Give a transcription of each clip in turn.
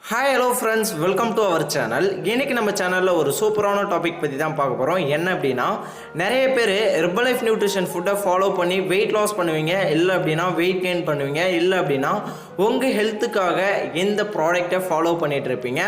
Hi hello friends, welcome to our channel. இன்றைக்கி நம்ம சேனலில் ஒரு சூப்பரான டாபிக் பற்றி தான் பார்க்க போகிறோம். என்ன அப்படின்னா, நிறைய பேர் ஹெர்பலைஃப் நியூட்ரிஷன் ஃபுட்டை ஃபாலோ பண்ணி வெயிட் லாஸ் பண்ணுவீங்க, இல்லை அப்படின்னா வெயிட் கெயின் பண்ணுவீங்க, இல்லை அப்படின்னா உங்கள் ஹெல்த்துக்காக இந்த ப்ராடக்டை ஃபாலோ பண்ணிகிட்டு இருப்பீங்க.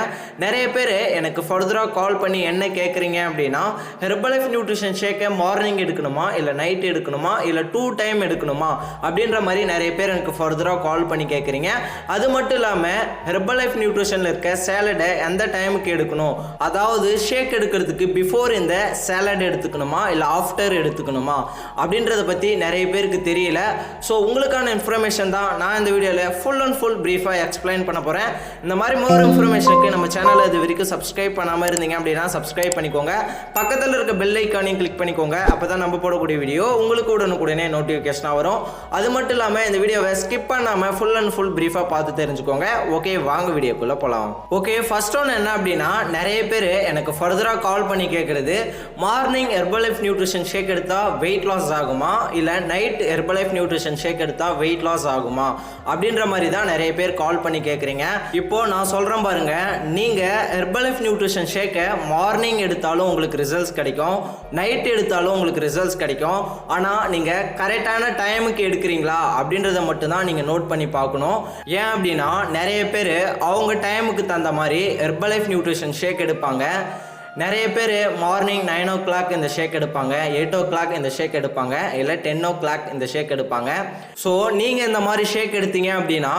நிறைய பேர் எனக்கு ஃபர்தராக கால் பண்ணி என்ன கேட்குறீங்க அப்படின்னா, ஹெர்பலைஃப் நியூட்ரிஷன் ஷேக்கை மார்னிங் எடுக்கணுமா, இல்லை நைட் எடுக்கணுமா, இல்லை 2 டைம் எடுக்கணுமா அப்படின்ற மாதிரி நிறைய பேர் எனக்கு ஃபர்தராக கால் பண்ணி கேட்குறீங்க. அது மட்டும் இல்லாமல் ஹெர்பலைஃப் நியூட்ரிஷன் இருக்க சேலடை எந்த டைமுக்கு எடுக்கணும், அதாவது ஷேக் எடுக்கிறதுக்கு பிஃபோர் இந்த சேலட் எடுத்துக்கணுமா இல்லை ஆஃப்டர் எடுத்துக்கணுமா அப்படின்றத பற்றி நிறைய பேருக்கு தெரியல. ஸோ உங்களுக்கான இன்ஃபர்மேஷன் தான் நான் இந்த வீடியோவில் ஃபுல் அண்ட் ஃபுல் ப்ரீஃபாக எக்ஸ்பிளைன் பண்ண போகிறேன். இந்த மாதிரி மோர் இன்ஃபர்மேஷனுக்கு நம்ம சேனலை இது வரைக்கும் சப்ஸ்கிரைப் பண்ணாமல் இருந்தீங்க அப்படின்னா சப்ஸ்கிரைப் பண்ணிக்கோங்க. பக்கத்தில் இருக்க பெல் ஐக்கானையும் கிளிக் பண்ணிக்கோங்க. அப்போ தான் நம்ம போடக்கூடிய வீடியோ உங்களுக்கு உடனுக்குடனே நோட்டிஃபிகேஷனாக வரும். அது மட்டும் இல்லாமல் இந்த வீடியோவை ஸ்கிப் பண்ணாமல் ஃபுல் அண்ட் ஃபுல் ப்ரீஃபாக பார்த்து தெரிஞ்சுக்கோங்க. ஓகே, வாங்க வீடியோக்குள்ள போலாம். ஓகே, ஃபர்ஸ்ட் ஒன் என்ன அப்படின்னா, நிறைய பேர் எனக்கு ஃபர்தராக கால் பண்ணி கேட்குறது, மார்னிங் ஹெர்பலைஃப் நியூட்ரிஷன் ஷேக் எடுத்தால் வெயிட் லாஸ் ஆகுமா, இல்லை நைட் ஹெர்பலைஃப் நியூட்ரிஷன் ஷேக் எடுத்தால் வெயிட் லாஸ் ஆகுமா அப்படின்ற மாதிரி தான் நிறைய பேர் கால் பண்ணி கேட்குறீங்க. இப்போ நான் சொல்கிறேன் பாருங்க, நீங்கள் ஹெர்பலைஃப் நியூட்ரிஷன் ஷேக்கை மார்னிங் எடுத்தாலும் உங்களுக்கு ரிசல்ட்ஸ் கிடைக்கும், நைட் எடுத்தாலும் உங்களுக்கு ரிசல்ட்ஸ் கிடைக்கும். ஆனால் நீங்கள் கரெக்டான டைமுக்கு எடுக்கிறீங்களா அப்படின்றத மட்டும்தான் நீங்கள் நோட் பண்ணி பார்க்கணும். ஏன் அப்படின்னா, நிறைய பேர் அவங்க டைமுக்கு தகுந்த மாதிரி ஹெர்பலைஃப் நியூட்ரிஷன் ஷேக் எடுப்பாங்க. நிறைய பேர் மார்னிங் 9 o'clock இந்த ஷேக் எடுப்பாங்க, 8 o'clock இந்த ஷேக் எடுப்பாங்க, இல்லை 10 o'clock இந்த ஷேக் எடுப்பாங்க. ஸோ நீங்கள் இந்த மாதிரி ஷேக் எடுத்தீங்க அப்படின்னா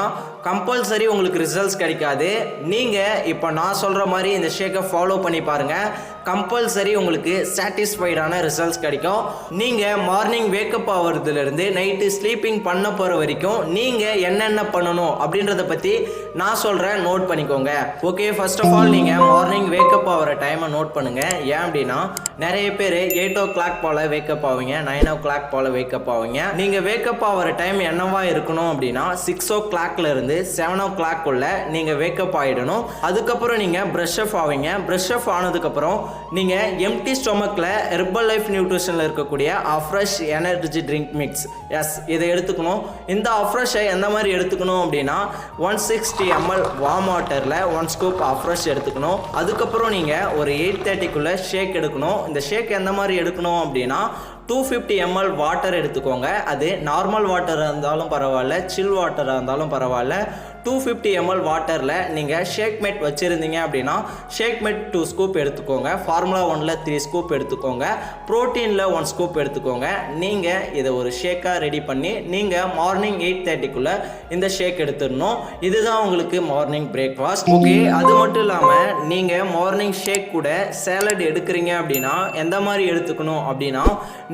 கம்பல்சரி உங்களுக்கு ரிசல்ட்ஸ் கிடைக்காது. நீங்கள் இப்போ நான் சொல்கிற மாதிரி இந்த ஷேக்கை ஃபாலோ பண்ணி பாருங்கள், கம்பல்சரி உங்களுக்கு சாட்டிஸ்ஃபைடான ரிசல்ட்ஸ் கிடைக்கும். நீங்கள் மார்னிங் வேக்கப் ஆகிறதுலேருந்து நைட்டு ஸ்லீப்பிங் பண்ண போகிற வரைக்கும் நீங்கள் என்னென்ன பண்ணணும் அப்படின்றத பற்றி நான் சொல்கிறேன், நோட் பண்ணிக்கோங்க. ஓகே, ஃபர்ஸ்ட் ஆஃப் ஆல் நீங்கள் மார்னிங் வேக்கப் ஆகிற டைமை நோட் பண்ணுங்க. ஏன் அப்படின்னா, நிறைய பேர் 8 o'clock போல வேக்கப் ஆவீங்க, 9 o'clock போல வேக்கப் ஆவீங்க. நீங்க வேக்கப் ஆகிற டைம் என்னவா இருக்கணும் அப்படின்னா, 6 o'clockல இருந்து 7 o'clock உள்ள நீங்க வேக்கப் ஆயிடணும். அதுக்கப்புறம் நீங்க பிரஷ் அப் ஆவீங்க. பிரஷ் அப் ஆனதுக்கு அப்புறம் நீங்க எம்டி ஸ்டொமக்ல ஹெர்பலைஃப் நியூட்ரிஷன்ல இருக்கக்கூடிய a fresh energy drink mix, yes, இதை எடுத்துக்கணும். இந்த அஃப்ரெஷை எந்த மாதிரி எடுத்துக்கணும் அப்படின்னா, 160 ml வார்ம் வாட்டர்ல 1 scoop அஃப்ரெஷ் எடுத்துக்கணும். அதுக்கப்புறம் நீங்க ஒரு 8:30க்குள்ள ஷேக் எடுக்கணும். இந்த ஷேக் எந்த மாதிரி எடுக்கணும் அப்படின்னா, 250 ml வாட்டர் எடுத்துக்கோங்க. அது நார்மல் வாட்டராக இருந்தாலும் பரவாயில்ல, சில் வாட்டராக இருந்தாலும் பரவாயில்ல. 250 ml வாட்டரில் நீங்கள் ஷேக் மேட் வச்சுருந்தீங்க அப்படின்னா ஷேக் மேட் 2 scoop எடுத்துக்கோங்க. ஃபார்முலா 1ல் 3 scoop எடுத்துக்கோங்க. ப்ரோட்டீனில் 1 scoop எடுத்துக்கோங்க. நீங்கள் இதை ஒரு ஷேக்காக ரெடி பண்ணி நீங்கள் மார்னிங் 8:30க்குள்ளே இந்த ஷேக் எடுத்துடணும். இதுதான் உங்களுக்கு மார்னிங் பிரேக்ஃபாஸ்ட். ஓகே, அது மட்டும் இல்லாமல் நீங்கள் மார்னிங் ஷேக் கூட சேலட் எடுக்கிறீங்க அப்படின்னா எந்த மாதிரி எடுத்துக்கணும் அப்படின்னா,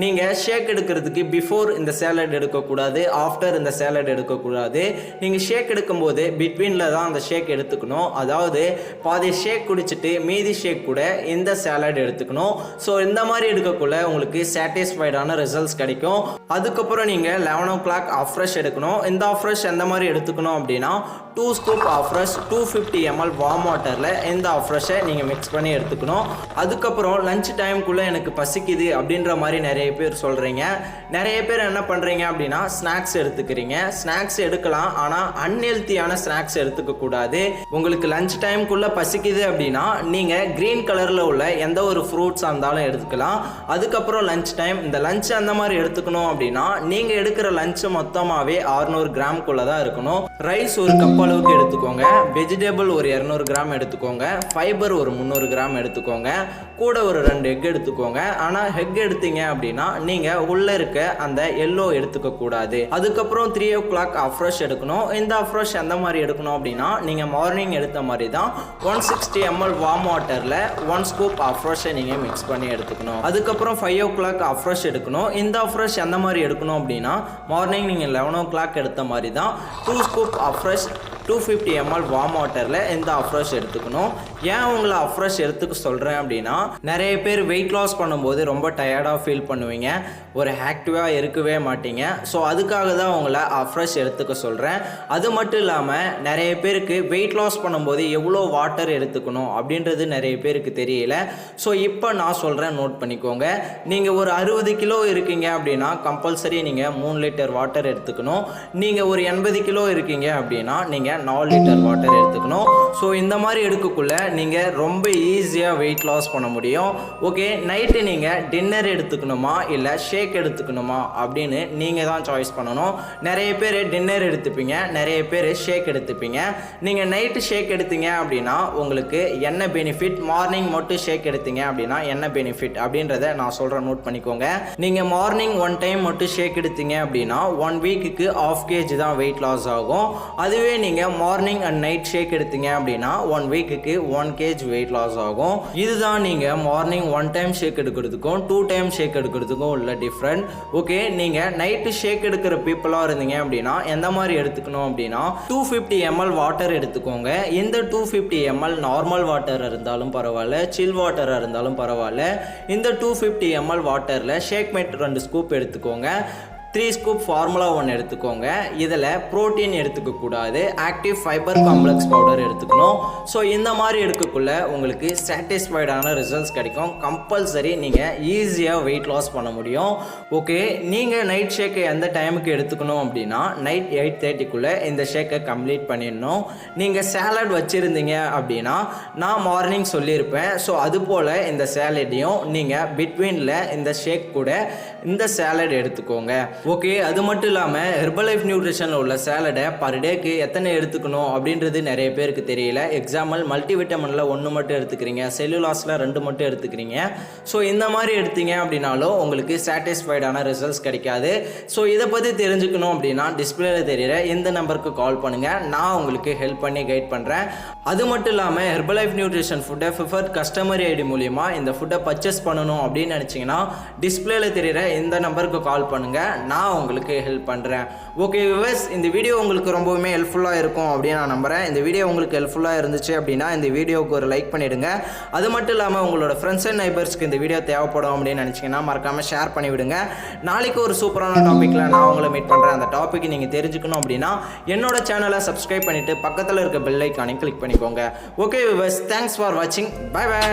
நீங்கள் ஷேக் எடுக்கிறதுக்கு பிஃபோர் இந்த சேலட் எடுக்கக்கூடாது, ஆஃப்டர் இந்த சேலட் எடுக்கக்கூடாது. நீங்கள் ஷேக் எடுக்கும்போது பிட்வீனில் தான் அந்த ஷேக் எடுத்துக்கணும். அதாவது பாதி ஷேக் குடிச்சிட்டு மீதி ஷேக் கூட இந்த சேலட் எடுத்துக்கணும். ஸோ இந்த மாதிரி எடுக்கக்குள்ள உங்களுக்கு சாட்டிஸ்ஃபைடான ரிசல்ட்ஸ் கிடைக்கும். அதுக்கப்புறம் நீங்கள் 11 o'clock அஃப்ரெஷ் எடுக்கணும். இந்த அஃப்ரெஷ் எந்த மாதிரி எடுத்துக்கணும் அப்படின்னா, 2 scoop அஃப்ரெஷ் 250 ml வார்ம் வாட்டரில் இந்த அஃப்ரெஷை நீங்கள் மிக்ஸ் பண்ணி எடுத்துக்கணும். அதுக்கப்புறம் லஞ்ச் டைமுக்குள்ளே எனக்கு பசிக்குது அப்படின்ற மாதிரி நிறைய பேர் சொல்கிறீங்க. நிறைய பேர் என்ன பண்ணுறீங்க அப்படின்னா, ஸ்நாக்ஸ் எடுத்துக்கிறீங்க. ஸ்நாக்ஸ் எடுக்கலாம், ஆனால் அன்ஹெல்த்தியான ஸ்நாக்ஸ் எடுத்துக்க கூடாது. உங்களுக்கு லஞ்ச் டைமுக்குள்ளே பசிக்குது அப்படின்னா நீங்கள் க்ரீன் கலரில் உள்ள எந்த ஒரு ஃப்ரூட்ஸாக இருந்தாலும் எடுத்துக்கலாம். அதுக்கப்புறம் லஞ்ச் டைம், இந்த லஞ்ச் அந்த மாதிரி எடுத்துக்கணும் அப்படின்னா நீங்கள் எடுக்கிற லஞ்ச் மொத்தமாகவே 600 கிராம்குள்ளே தான் இருக்கணும். ரைஸ் ஒரு கப் அளவுக்கு எடுத்துக்கோங்க, வெஜிடபிள் ஒரு 200 கிராம் எடுத்துக்கோங்க, ஃபைபர் ஒரு 300 கிராம் எடுத்துக்கோங்க, கூட ஒரு 2 எக் எடுத்துக்கோங்க. ஆனால் எக் எடுத்தீங்க அப்படின்னா நீங்கள் உள்ளே இருக்க அந்த எல்லோ எடுத்துக்க கூடாது. அதுக்கப்புறம் 3 o'clock அஃப்ரெஷ் எடுக்கணும். இந்த அஃப்ரெஷ் எந்த மாதிரி எடுக்கணும் அப்படின்னா, நீங்கள் மார்னிங் எடுத்த மாதிரி தான் 160 ml வார்ம் வாட்டரில் 1 scoop அஃப்ரெஷை நீங்கள் மிக்ஸ் பண்ணி எடுத்துக்கணும். அதுக்கப்புறம் 5 o'clock அஃப்ரெஷ் எடுக்கணும். இந்த அஃப்ரெஷ் எந்த மாதிரி எடுக்கணும் அப்படின்னா, மார்னிங் நீங்கள் 11 o'clock எடுத்த மாதிரி தான் 2 scoop அஃப்ரெஷ் 250 ml வார்ம் வாட்டரில் இந்த அஃப்ரெஷ் எடுத்துக்கணும். ஏன் உங்களை அஃப்ரெஷ் எடுத்துக்க சொல்கிறேன் அப்படின்னா, நிறைய பேர் வெயிட் லாஸ் பண்ணும்போது ரொம்ப டயர்டாக ஃபீல் பண்ணுவீங்க, ஒரு ஆக்டிவாக இருக்கவே மாட்டீங்க. ஸோ அதுக்காக தான் உங்களை அஃப்ரெஷ் எடுத்துக்க சொல்கிறேன். அது மட்டும் இல்லாமல் நிறைய பேருக்கு வெயிட் லாஸ் பண்ணும்போது எவ்வளோ வாட்டர் எடுத்துக்கணும் அப்படின்றது நிறைய பேருக்கு தெரியல. ஸோ இப்போ நான் சொல்கிறேன், நோட் பண்ணிக்கோங்க. நீங்கள் ஒரு 60 கிலோ இருக்கீங்க அப்படின்னா கம்பல்சரி நீங்கள் 3 லிட்டர் வாட்டர் எடுத்துக்கணும். நீங்கள் ஒரு 80 கிலோ இருக்கீங்க அப்படின்னா நீங்கள் நீங்கள் 4 லிட்டர் வாட்டர் எடுத்துக்கணும். ஸோ இந்த மாதிரி எடுக்கக்குள்ள நீங்கள் ரொம்ப ஈஸியாக வெயிட் லாஸ் பண்ண முடியும். ஓகே, நைட்டு நீங்கள் டின்னர் எடுத்துக்கணுமா இல்லை ஷேக் எடுத்துக்கணுமா அப்படின்னு நீங்கள் தான் சாய்ஸ் பண்ணணும். நிறைய பேர் டின்னர் எடுத்துப்பீங்க, நிறைய பேர் ஷேக் எடுத்துப்பீங்க. நீங்கள் நைட்டு ஷேக் எடுத்தீங்க அப்படின்னா உங்களுக்கு என்ன பெனிஃபிட், மார்னிங் மட்டும் ஷேக் எடுத்தீங்க அப்படின்னா என்ன பெனிஃபிட் அப்படின்றத நான் சொல்கிறேன், நோட் பண்ணிக்கோங்க. நீங்கள் மார்னிங் 1 டைம் மட்டும் ஷேக் எடுத்தீங்க அப்படின்னா 1 வீக்குக்கு 1/2 kg தான் வெயிட் லாஸ் ஆகும். அதுவே நீங்கள் மார்னிங் அண்ட் நைட் ஷேக் எடுத்தீங்க அப்படின்னா 1 வீக்குக்கு 1 kg வெயிட் லாஸ் ஆகும். இதுதான் நீங்கள் மார்னிங் 1 டைம் ஷேக் எடுக்கிறதுக்கும் 2 டைம் ஷேக் எடுக்கிறதுக்கும் உள்ள டிஃப்ரெண்ட். ஓகே, நீங்கள் நைட்டு ஷேக் எடுக்கிற பீப்புளாக இருந்தீங்க அப்படின்னா எந்த மாதிரி எடுத்துக்கணும் அப்படின்னா 250 ml வாட்டர் எடுத்துக்கோங்க. இந்த 250 ml நார்மல் வாட்டர் இருந்தாலும் பரவாயில்ல, சில் வாட்டராக இருந்தாலும் பரவாயில்ல. இந்த 250 ml வாட்டரில் ஷேக் மேட் 2 ஸ்கூப் எடுத்துக்கோங்க. 3 ஸ்கூப் ஃபார்முலா 1 எடுத்துக்கோங்க. இதில் ப்ரோட்டீன் எடுத்துக்கக்கூடாது, ஆக்டிவ் ஃபைபர் காம்ப்ளெக்ஸ் பவுடர் எடுத்துக்கணும். ஸோ இந்த மாதிரி எடுக்கக்குள்ள உங்களுக்கு சாட்டிஸ்ஃபைடான ரிசல்ட்ஸ் கிடைக்கும். கம்பல்சரி நீங்கள் ஈஸியாக வெயிட் லாஸ் பண்ண முடியும். ஓகே, நீங்கள் நைட் ஷேக்கை எந்த டைமுக்கு எடுத்துக்கணும் அப்படின்னா நைட் 8:30க்குள்ளே இந்த ஷேக்கை கம்ப்ளீட் பண்ணிடணும். நீங்கள் சேலட் வச்சுருந்தீங்க அப்படின்னா நான் மார்னிங் சொல்லியிருப்பேன். ஸோ அது போல் இந்த சேலடையும் நீங்கள் பிட்வீனில் இந்த ஷேக் கூட இந்த சேலட் எடுத்துக்கோங்க. ஓகே, அது மட்டும் இல்லாமல் ஹெர்பலைஃப் நியூட்ரிஷனில் உள்ள சேலடை பர் டேக்கு எத்தனை எடுத்துக்கணும் அப்படின்றது நிறைய பேருக்கு தெரியல. எக்ஸாம்பிள் மல்டிவிட்டமினில் 1 மட்டும் எடுத்துக்கிறீங்க, செல்லுலாஸில் 2 மட்டும் எடுத்துக்கிறீங்க. ஸோ இந்த மாதிரி எடுத்தீங்க அப்படின்னாலும் உங்களுக்கு சாட்டிஸ்ஃபைடான ரிசல்ட்ஸ் கிடைக்காது. ஸோ இதை பற்றி தெரிஞ்சுக்கணும் அப்படின்னா டிஸ்பிளேல தெரிகிற இந்த நம்பருக்கு கால் பண்ணுங்கள், நான் உங்களுக்கு ஹெல்ப் பண்ணி கைட் பண்ணுறேன். அது மட்டும் இல்லாமல் ஹெர்பலைஃப் நியூட்ரிஷன் ஃபுட்டை ப்ரிஃபர்ட் கஸ்டமர் ஐடி மூலிமா இந்த ஃபுட்டை பர்ச்சேஸ் பண்ணணும் அப்படின்னு நினச்சிங்கன்னா டிஸ்பிளேல தெரிகிற இந்த நம்பருக்கு கால் பண்ணுங்கள், நான் உங்களுக்கு ஹெல்ப் பண்ணுறேன். ஓகே வியூவர்ஸ், இந்த வீடியோ உங்களுக்கு ரொம்பவுமே ஹெல்ப்ஃபுல்லாக இருக்கும் அப்படின்னு நான் நம்புகிறேன். இந்த வீடியோ உங்களுக்கு ஹெல்ப்ஃபுல்லாக இருந்துச்சு அப்படின்னா இந்த வீடியோவுக்கு ஒரு லைக் பண்ணிவிடுங்க. அது மட்டும் இல்லாமல் உங்களோட ஃப்ரெண்ட்ஸ் அண்ட் நைபர்ஸ்க்கு இந்த வீடியோ தேவைப்படும் அப்படின்னு நினச்சிங்கன்னா மறக்காமல் ஷேர் பண்ணிவிடுங்க. நாளைக்கு ஒரு சூப்பரான டாப்பிக்கில் நான் உங்களை மீட் பண்ணுறேன். அந்த டாபிக் நீங்கள் தெரிஞ்சுக்கணும் அப்படின்னா என்னோட சேனலை சப்ஸ்கிரைப் பண்ணிவிட்டு பக்கத்தில் இருக்க பெல் ஐக்கானை கிளிக் பண்ணிக்கோங்க. ஓகே வியூவர்ஸ், தேங்க்ஸ் ஃபார் வாட்சிங். Bye by.